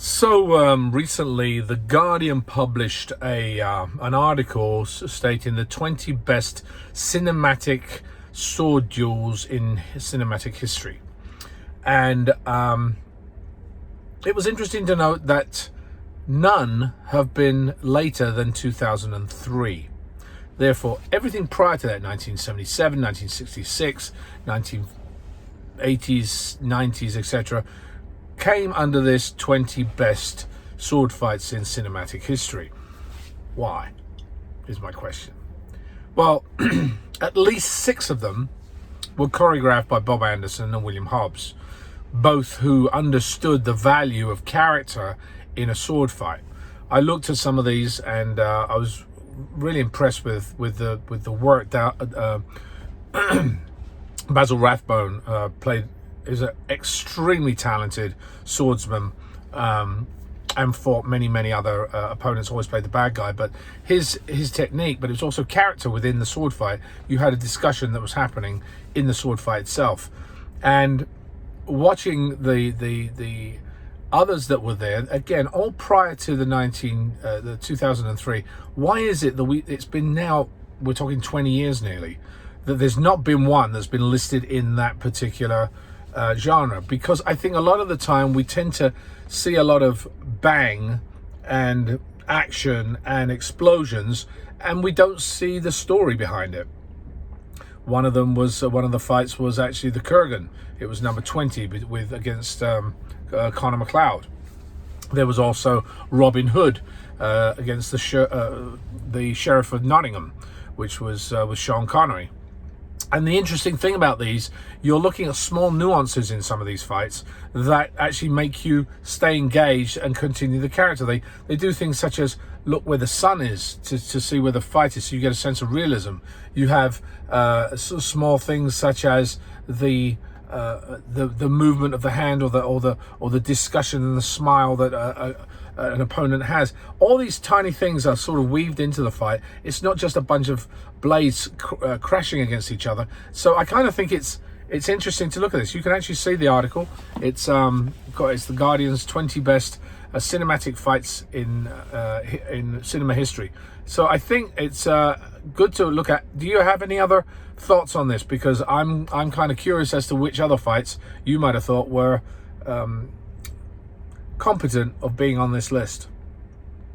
Recently, The Guardian published an article stating the 20 best cinematic sword duels in cinematic history. And it was interesting to note that none have been later than 2003. Therefore, everything prior to that, 1977, 1966, 1980s, 90s, etc., came under this 20 best sword fights in cinematic history. Why, is my question. Well, at least 6 of them were choreographed by Bob Anderson and William Hobbs, both who understood the value of character in a sword fight. I looked at some of these and I was really impressed with the work that Basil Rathbone is an extremely talented swordsman, and fought many other opponents. Always played the bad guy, but his technique, but it was also character within the sword fight. You had a discussion that was happening in the sword fight itself, and watching the others that were there, again, all prior to the 2003. Why is it that it's been now, we're talking 20 years nearly, that there's not been one that's been listed in that particular genre? Because I think a lot of the time we tend to see a lot of bang and action and explosions, and we don't see the story behind it. One of them was one of the fights was actually the Kurgan. It was number 20 against Connor MacLeod. There was also Robin Hood against the Sheriff of Nottingham, which was Sean Connery. And the interesting thing about these, you're looking at small nuances in some of these fights that actually make you stay engaged and continue the character. They do things such as look where the sun is to see where the fight is, so you get a sense of realism. You have small things such as the movement of the hand, or the discussion and the smile that an opponent has. All these tiny things are sort of weaved into the fight. It's not just a bunch of blades crashing against each other. So I kind of think it's interesting to look at this. You can actually see the article. It's the Guardian's 20 best cinematic fights in cinema history. So I think it's good to look at. Do you have any other thoughts on this? Because I'm kind of curious as to which other fights you might have thought were competent of being on this list.